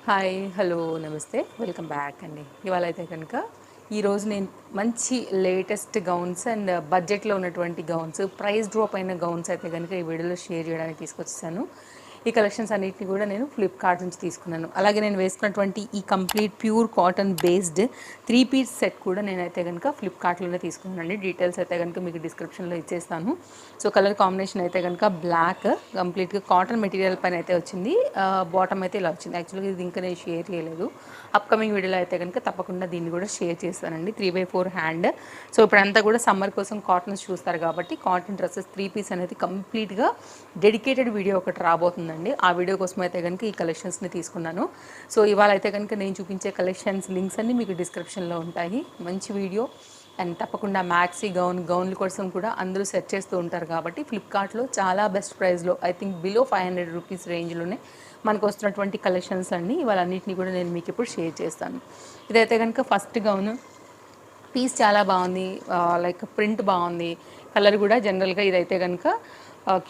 Hi hello నమస్తే welcome back అండి. ఇవాళ అయితే కనుక ఈరోజు నేను మంచి లేటెస్ట్ గౌన్స్ అండ్ బడ్జెట్లో ఉన్నటువంటి గౌన్స్, ప్రైస్ డ్రాప్ అయిన గౌన్స్ అయితే కనుక ఈ వీడియోలో షేర్ చేయడానికి తీసుకొచ్చేసాను. ఈ కలెక్షన్స్ అన్నిటిని కూడా నేను ఫ్లిప్కార్ట్ నుంచి తీసుకున్నాను. అలాగే నేను వేసుకున్నటువంటి ఈ complete pure cotton based 3 piece set కూడా నేనైతే కనుక ఫ్లిప్కార్ట్లోనే తీసుకున్నానండి. డీటెయిల్స్ అయితే కనుక మీకు డిస్క్రిప్షన్లో ఇచ్చేస్తాను. సో కలర్ కాంబినేషన్ అయితే కనుక బ్లాక్, కంప్లీట్గా కాటన్ మెటీరియల్ పైన అయితే వచ్చింది. బాటమ్ అయితే ఇలా వచ్చింది. యాక్చువల్గా ఇది ఇంకా నేను షేర్ చేయలేదు. అప్కమింగ్ వీడియోలో అయితే కనుక తప్పకుండా దీన్ని కూడా షేర్ చేస్తానండి. 3/4 హ్యాండ్. సో ఇప్పుడంతా కూడా సమ్మర్ కోసం కాటన్స్ చూస్తారు కాబట్టి కాటన్ డ్రెస్సెస్ 3 పీస్ అనేది కంప్లీట్గా డెడికేటెడ్ వీడియో ఒకటి రాబోతుందండి. ఆ వీడియో కోసం అయితే కనుక ఈ కలెక్షన్స్ని తీసుకున్నాను. సో ఇవాళ అయితే కనుక నేను చూపించే కలెక్షన్స్ లింక్స్ అన్నీ మీకు డిస్క్రిప్షన్లో ఉంటాయి. మంచి వీడియో అండ్ తప్పకుండా మ్యాక్సీ గౌన్ల కోసం కూడా అందరూ సెర్చ్ చేస్తూ ఉంటారు కాబట్టి ఫ్లిప్కార్ట్లో చాలా బెస్ట్ ప్రైస్లో ఐ థింక్ బిలో 500 రూపీస్ రేంజ్లోనే మనకు వస్తున్నటువంటి కలెక్షన్స్ అన్నీ ఇవాళ అన్నింటినీ కూడా నేను మీకు ఇప్పుడు షేర్ చేస్తాను. ఇదైతే కనుక ఫస్ట్ గౌన్ పీస్ చాలా బాగుంది, లైక్ ప్రింట్ బాగుంది, కలర్ కూడా జనరల్గా ఇదైతే కనుక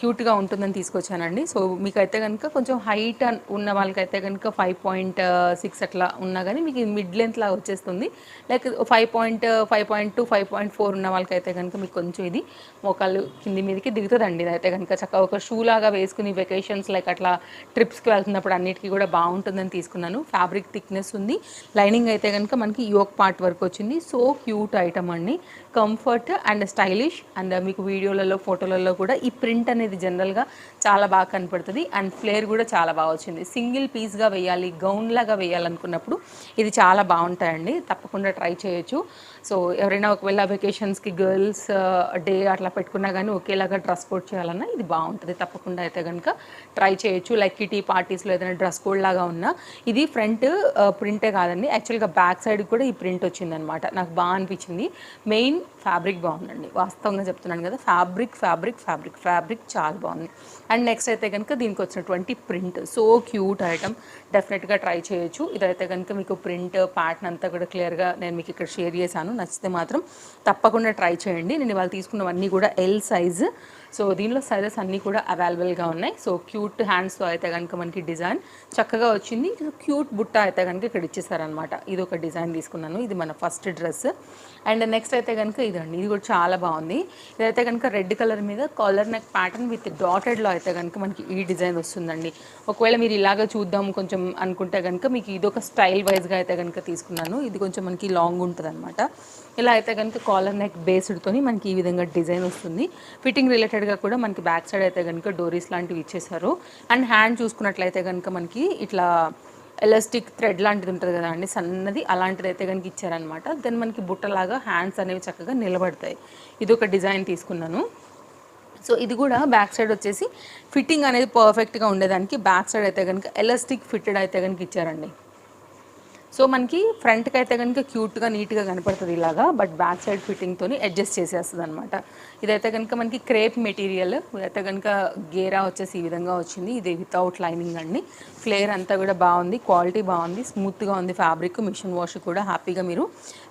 క్యూట్గా ఉంటుందని తీసుకొచ్చానండి. సో మీకైతే కనుక కొంచెం హైట్ ఉన్న వాళ్ళకైతే కనుక 5.6 అట్లా ఉన్నా కానీ మీకు మిడ్ లెంత్ లాగా వచ్చేస్తుంది. లైక్ 5.2 5.4 ఉన్న వాళ్ళకైతే కనుక మీకు కొంచెం ఇది మోకాళ్ళు కింది మీదకి దిగుతుందండి. ఇదైతే కనుక చక్కగా ఒక షూ లాగా వేసుకుని వెకేషన్స్ లైక్ అట్లా ట్రిప్స్కి వెళ్తున్నప్పుడు అన్నిటికీ కూడా బాగుంటుందని తీసుకున్నాను. ఫ్యాబ్రిక్ థిక్నెస్ ఉంది. లైనింగ్ అయితే కనుక మనకి యోక్ పార్ట్ వరకు వచ్చింది. సో క్యూట్ ఐటమ్ అండి, కంఫర్ట్ అండ్ స్టైలిష్. అండ్ మీకు వీడియోలలో ఫోటోలలో కూడా ఈ ప్రింట్ అనేది జనరల్గా చాలా బాగా కనపడుతుంది. అండ్ ఫ్లేర్ కూడా చాలా బాగా వచ్చింది. సింగిల్ పీస్గా వేయాలి, గౌన్ లాగా వేయాలనుకున్నప్పుడు ఇది చాలా బాగుంటాయండి. తప్పకుండా ట్రై చేయొచ్చు. సో ఎవరైనా ఒకవేళ వెకేషన్స్కి గర్ల్స్ డే అట్లా పెట్టుకున్నా కానీ ఒకేలాగా డ్రెస్ కోడ్ చేయాలన్నా ఇది బాగుంటుంది. తప్పకుండా అయితే కనుక ట్రై చేయొచ్చు. లైక్ కిటీ పార్టీస్లో ఏదైనా డ్రెస్ కోడ్ లాగా ఉన్నా ఇది ఫ్రంట్ ప్రింటే కాదండి, యాక్చువల్గా బ్యాక్ సైడ్ కూడా ఈ ప్రింట్ వచ్చిందనమాట. నాకు బాగా అనిపించింది. మెయిన్ ఫ్యాబ్రిక్ బాగుందండి, వాస్తవంగా చెప్తున్నాను కదా, ఫ్యాబ్రిక్ ఫ్యాబ్రిక్ ఫ్యాబ్రిక్ ఫ్యాబ్రిక్ చాలా బాగుంది. అండ్ నెక్స్ట్ అయితే కనుక దీనికి వచ్చినటువంటి ప్రింట్ సో క్యూట్ ఐటమ్, డెఫినెట్గా ట్రై చేయొచ్చు. ఇదైతే కనుక మీకు ప్రింట్ ప్యాటర్న్ అంతా కూడా క్లియర్గా నేను మీకు ఇక్కడ షేర్ చేశాను. నచ్చితే మాత్రం తప్పకుండా ట్రై చేయండి. నేను ఇవాళ తీసుకున్నవన్నీ కూడా ఎల్ సైజు. సో దీనిలో సైజెస్ అన్నీ కూడా అవైలబుల్గా ఉన్నాయి. సో క్యూట్ హ్యాండ్స్తో అయితే కనుక మనకి డిజైన్ చక్కగా వచ్చింది. క్యూట్ బుట్ట అయితే కనుక ఇక్కడ ఇచ్చేసారనమాట. ఇది ఒక డిజైన్ తీసుకున్నాను. ఇది మన ఫస్ట్ డ్రెస్. అండ్ నెక్స్ట్ అయితే కనుక ఇదండి, ఇది కూడా చాలా బాగుంది. ఇదైతే కనుక రెడ్ కలర్ మీద కాలర్ నెక్ ప్యాటర్న్ విత్ డాటెడ్లో అయితే కనుక మనకి ఈ డిజైన్ వస్తుందండి. ఒకవేళ మీరు ఇలాగ చూద్దాం కొంచెం అనుకుంటే కనుక మీకు ఇది ఒక స్టైల్ వైజ్గా అయితే కనుక తీసుకున్నాను. ఇది కొంచెం మనకి లాంగ్ ఉంటుంది అనమాట. ఇలా అయితే కనుక కాలర్ నెక్ బేస్డ్తోని మనకి ఈ విధంగా డిజైన్ వస్తుంది. ఫిట్టింగ్ రిలేటెడ్గా కూడా మనకి బ్యాక్ సైడ్ అయితే కనుక డోరీస్ లాంటివి ఇచ్చేసారు. అండ్ హ్యాండ్ చూసుకున్నట్లయితే కనుక మనకి ఇట్లా ఎలాస్టిక్ థ్రెడ్ లాంటిది ఉంటుంది కదా అండి, సన్నది, అలాంటిది అయితే కనుక ఇచ్చారనమాట. దెన్ మనకి బుట్టలాగా హ్యాండ్స్ అనేవి చక్కగా నిలబడతాయి. ఇది ఒక డిజైన్ తీసుకున్నాను. సో ఇది కూడా బ్యాక్ సైడ్ వచ్చేసి ఫిట్టింగ్ అనేది పర్ఫెక్ట్గా ఉండేదానికి బ్యాక్ సైడ్ అయితే కనుక ఎలాస్టిక్ ఫిట్టెడ్ అయితే కనుక ఇచ్చారండి. సో మనకి ఫ్రంట్కి అయితే కనుక క్యూట్గా నీట్గా కనపడుతుంది ఇలాగా, బట్ బ్యాక్ సైడ్ ఫిట్టింగ్తో అడ్జస్ట్ చేసేస్తుంది అనమాట. ఇదైతే కనుక మనకి క్రేప్ మెటీరియల్, ఇదైతే కనుక గేరా వచ్చేసి ఈ విధంగా వచ్చింది. ఇది వితౌట్ లైనింగ్ అండి. ఫ్లేర్ అంతా కూడా బాగుంది, క్వాలిటీ బాగుంది, స్మూత్గా ఉంది ఫ్యాబ్రిక్. మిషన్ వాష్ కూడా హ్యాపీగా మీరు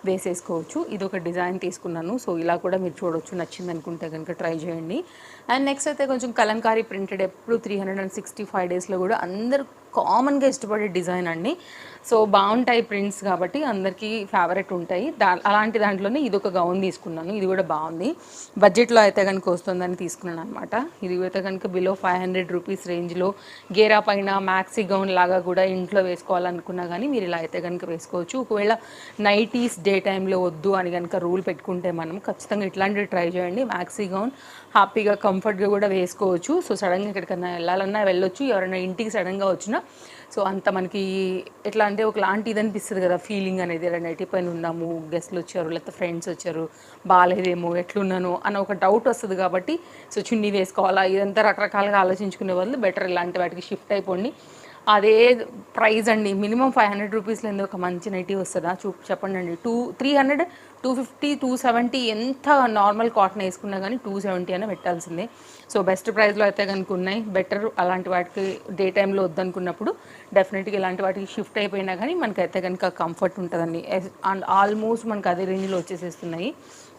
వేసేసుకోవచ్చు. ఇది ఒక డిజైన్ తీసుకున్నాను. సో ఇలా కూడా మీరు చూడవచ్చు, నచ్చింది అనుకుంటే కనుక ట్రై చేయండి. అండ్ నెక్స్ట్ అయితే కొంచెం కలంకారీ ప్రింటెడ్, ఎప్పుడు 365 డేస్లో కూడా అందరూ కామన్గా ఇష్టపడే డిజైన్ అండి. సో బాగుంటాయి ప్రింట్స్ కాబట్టి అందరికీ ఫేవరెట్ ఉంటాయి. అలాంటి దాంట్లోనే ఇది ఒక గౌన్ తీసుకున్నాను. ఇది కూడా బాగుంది, బడ్జెట్లో అయితే కనుక వస్తుందని తీసుకున్నాను అనమాట. ఇది అయితే కనుక బిలో 500 రూపీస్ రేంజ్లో గేరా పైన మ్యాక్సీ గౌన్ లాగా కూడా ఇంట్లో వేసుకోవాలనుకున్నా కానీ మీరు ఇలా అయితే కనుక వేసుకోవచ్చు. ఒకవేళ నైటీస్ డే టైంలో వద్దు అని కనుక రూల్ పెట్టుకుంటే మనం ఖచ్చితంగా ఇట్లాంటివి ట్రై చేయండి. మ్యాక్సీ గౌన్ హ్యాపీగా కంఫర్ట్గా కూడా వేసుకోవచ్చు. సో సడన్గా ఎక్కడికన్నా వెళ్ళాలన్నా వెళ్ళొచ్చు. ఎవరైనా ఇంటికి సడన్గా వచ్చినా సో అంత మనకి ఎట్లా అంటే ఒకలాంటి ఇది అనిపిస్తుంది కదా, ఫీలింగ్ అనేది. ఇలా నైటీ పైన ఉన్నాము, గెస్ట్లు వచ్చారు, లేకపోతే ఫ్రెండ్స్ వచ్చారు, బాగాలేదేమో, ఎట్లున్నాను అన్న ఒక డౌట్ వస్తుంది కాబట్టి సో చున్నీ వేసుకోవాలా, ఇదంతా రకరకాలుగా ఆలోచించుకునే వాళ్ళు బెటర్ ఇలాంటి వాటికి షిఫ్ట్ అయిపోండి. అదే ప్రైస్ అండి, మినిమం 500 రూపీస్లో ఎందుకు ఒక మంచి నైటీ వస్తుందా చెప్పండి అండి. 300 250 270 ఎంత నార్మల్ కాటన్ వేసుకున్నా కానీ 270 అయినా పెట్టాల్సిందే. సో బెస్ట్ ప్రైస్లో అయితే కనుక ఉన్నాయి. బెటర్ అలాంటి వాటికి డే టైంలో వద్దనుకున్నప్పుడు డెఫినెట్గా ఇలాంటి వాటికి షిఫ్ట్ అయిపోయినా కానీ మనకైతే కనుక కంఫర్ట్ ఉంటుందండి. అండ్ ఆల్మోస్ట్ మనకు అదే రేంజ్లో వచ్చేసేస్తున్నాయి.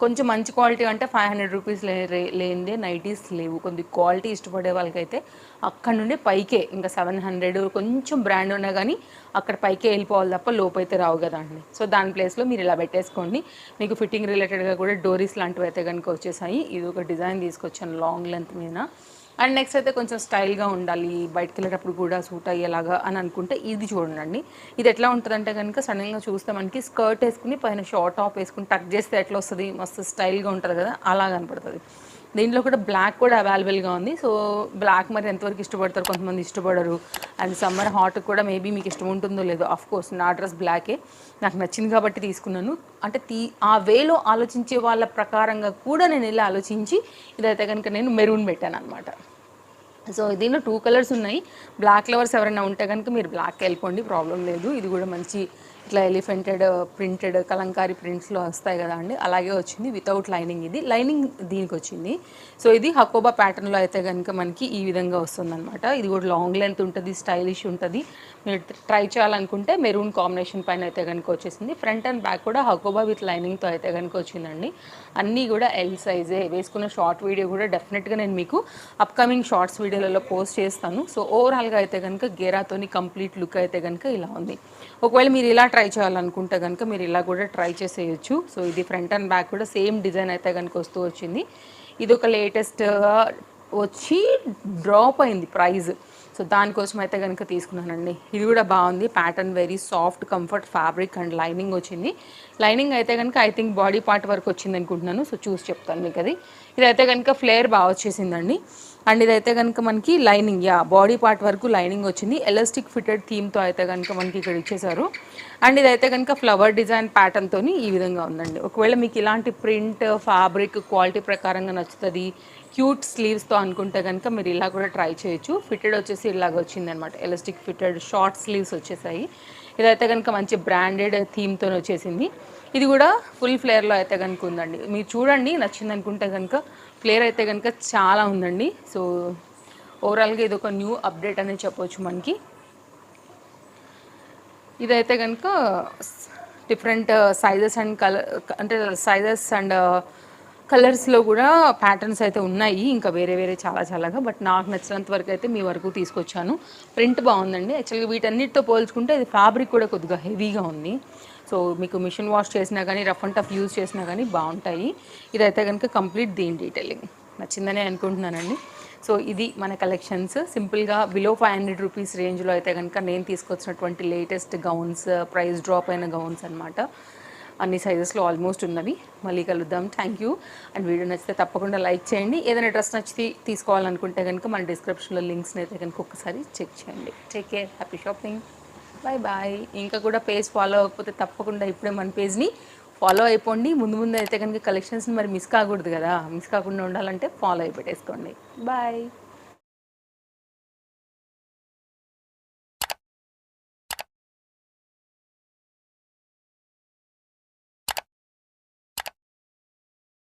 కొంచెం మంచి క్వాలిటీ అంటే 500 రూపీస్ లేనిదే నైటీస్ లేవు. కొద్ది క్వాలిటీ ఇష్టపడే వాళ్ళకైతే అక్కడ నుండి పైకే ఇంకా 700 కొంచెం బ్రాండ్ ఉన్నా కానీ అక్కడ పైకి వెళ్ళిపోవాలి తప్ప లోపైతే రావు కదా అండి. సో దాని ప్లేస్లో మీరు ఇలా పెట్టేసుకోండి. మీకు ఫిట్టింగ్ రిలేటెడ్గా కూడా డోరీస్ లాంటివి అయితే కనుక వచ్చేసాయి. ఇది ఒక డిజైన్ తీసుకొచ్చాను లాంగ్ లెంత్ మీద. అండ్ నెక్స్ట్ అయితే కొంచెం స్టైల్గా ఉండాలి, బయటకు వెళ్ళేటప్పుడు కూడా సూట్ అయ్యేలాగా అని అనుకుంటే ఇది చూడండి. ఇది ఎట్లా ఉంటుందంటే కనుక సడన్గా చూస్తే మనకి స్కర్ట్ వేసుకుని పైన షార్ట్ టాప్ వేసుకుని టక్ చేస్తే ఎట్లా వస్తుంది, మస్తు స్టైల్గా ఉంటుంది కదా, అలా కనపడుతుంది. దీంట్లో కూడా బ్లాక్ కూడా అవైలబుల్గా ఉంది. సో బ్లాక్ మరి ఎంతవరకు ఇష్టపడతారు, కొంతమంది ఇష్టపడరు. అండ్ సమ్మర్ హాట్ కూడా మేబీ మీకు ఇష్టం ఉంటుందో లేదో. ఆఫ్ కోర్స్ నా డ్రెస్ బ్లాకే, నాకు నచ్చింది కాబట్టి తీసుకున్నాను. అంటే ఆ వేలో ఆలోచించే వాళ్ళ ప్రకారంగా కూడా నేను ఇలా ఆలోచించి ఇదైతే కనుక నేను మెరూన్ పెట్టాను అనమాట. సో దీనిలో 2 కలర్స్ ఉన్నాయి. బ్లాక్ లవర్స్ ఎవరైనా ఉంటే కనుక మీరు బ్లాక్ వెళ్ళిపోండి, ప్రాబ్లం లేదు. ఇది కూడా మంచి ఇట్లా ఎలిఫెంటెడ్ ప్రింటెడ్ కలంకారీ ప్రింట్స్లో వస్తాయి కదా అండి, అలాగే వచ్చింది వితౌట్ లైనింగ్. ఇది లైనింగ్ దీనికి వచ్చింది. సో ఇది హకోబా ప్యాటర్న్లో అయితే కనుక మనకి ఈ విధంగా వస్తుందన్నమాట. ఇది కూడా లాంగ్ లెంత్ ఉంటుంది, స్టైలిష్ ఉంటుంది. మీరు ట్రై చేయాలనుకుంటే మెరూన్ కాంబినేషన్ పైన అయితే కనుక వచ్చేసింది. ఫ్రంట్ అండ్ బ్యాక్ కూడా హకోబా విత్ లైనింగ్తో అయితే కనుక వచ్చిందండి. అన్నీ కూడా ఎల్ సైజే. వేసుకున్న షార్ట్ వీడియో కూడా డెఫినెట్గా నేను మీకు అప్కమింగ్ షార్ట్స్ వీడియోలలో పోస్ట్ చేస్తాను. సో ఓవరాల్గా అయితే కనుక గేరాతోని కంప్లీట్ లుక్ అయితే కనుక ఇలా ఉంది. ఒకవేళ మీరు ఇలా ట్రై చేయాలనుకుంటే కనుక మీరు ఇలా కూడా ట్రై చేసేయచ్చు. సో ఇది ఫ్రంట్ అండ్ బ్యాక్ కూడా సేమ్ డిజైన్ అయితే కనుక వస్తూ వచ్చింది. ఇది ఒక లేటెస్ట్గా వచ్చి డ్రాప్ అయింది ప్రైస్. సో దానికోసం అయితే కనుక తీసుకున్నానండి. ఇది కూడా బాగుంది. Pattern very soft comfort fabric and lining వచ్చింది. లైనింగ్ అయితే కనుక ఐ థింక్ బాడీ పార్ట్ వరకు వచ్చింది అనుకుంటున్నాను. సో చూసి చెప్తాను మీకు అది. ఇదైతే కనుక ఫ్లేర్ బాగా వచ్చేసిందండి. అండ్ ఇదైతే కనుక మనకి లైనింగ్ బాడీ పార్ట్ వరకు లైనింగ్ వచ్చింది. ఎలాస్టిక్ ఫిటెడ్ థీమ్తో అయితే కనుక మనకి ఇక్కడ ఇచ్చేసారు. అండ్ ఇదైతే కనుక ఫ్లవర్ డిజైన్ ప్యాటర్న్తో ఈ విధంగా ఉందండి. ఒకవేళ మీకు ఇలాంటి ప్రింట్ ఫ్యాబ్రిక్ క్వాలిటీ ప్రకారంగా నచ్చుతుంది, క్యూట్ స్లీవ్స్తో అనుకుంటే కనుక మీరు ఇలా కూడా ట్రై చేయొచ్చు. ఫిటెడ్ వచ్చేసి ఇలాగ వచ్చిందనమాట. ఎలాస్టిక్ ఫిటెడ్ షార్ట్ స్లీవ్స్ వచ్చేసాయి. ఇదైతే కనుక మంచి బ్రాండెడ్ థీమ్తో వచ్చేసింది. ఇది కూడా ఫుల్ ఫ్లేర్లో అయితే కనుక ఉందండి. మీరు చూడండి, నచ్చింది అనుకుంటే కనుక. ఫ్లేర్ అయితే కనుక చాలా ఉందండి. సో ఓవరాల్గా ఇది ఒక న్యూ అప్డేట్ అనేది చెప్పవచ్చు మనకి. ఇదైతే కనుక డిఫరెంట్ సైజెస్ అండ్ కలర్, అంటే సైజెస్ అండ్ కలర్స్లో కూడా ప్యాటర్న్స్ అయితే ఉన్నాయి, ఇంకా వేరే వేరే చాలాగా. బట్ నాకు నచ్చినంత వరకు అయితే మీ వరకు తీసుకొచ్చాను. ప్రింట్ బాగుందండి. యాక్చువల్గా వీటన్నిటితో పోల్చుకుంటే ఇది ఫ్యాబ్రిక్ కూడా కొద్దిగా హెవీగా ఉంది. సో మీకు మిషన్ వాష్ చేసినా కానీ రఫ్ అండ్ టఫ్ యూజ్ చేసినా కానీ బాగుంటాయి. ఇదైతే కనుక కంప్లీట్ దీని డీటెయిలింగ్ నచ్చిందని అనుకుంటున్నానండి. సో ఇది మన కలెక్షన్స్. సింపుల్గా బిలో 500 రూపీస్ రేంజ్లో అయితే కనుక నేను తీసుకొచ్చినటువంటి లేటెస్ట్ గౌన్స్, ప్రైస్ డ్రాప్ అయిన గౌన్స్ అనమాట. అన్ని సైజెస్లో ఆల్మోస్ట్ ఉన్నవి. మళ్ళీ కలుద్దాం. Thank you. అండ్ వీడియో నచ్చితే తప్పకుండా లైక్ చేయండి. ఏదైనా డ్రెస్ నచ్చితే తీసుకోవాలనుకుంటే కనుక మన డిస్క్రిప్షన్లో లింక్స్ని అయితే కనుక ఒకసారి చెక్ చేయండి. Take care, happy shopping, bye bye. ఇంకా కూడా పేజ్ ఫాలో అవ్వకపోతే తప్పకుండా ఇప్పుడే మన పేజ్ని ఫాలో అయిపోండి. ముందు అయితే కనుక కలెక్షన్స్ని మరి మిస్ కాకూడదు కదా. మిస్ కాకుండా ఉండాలంటే ఫాలో అయిపెట్టేసుకోండి. బాయ్.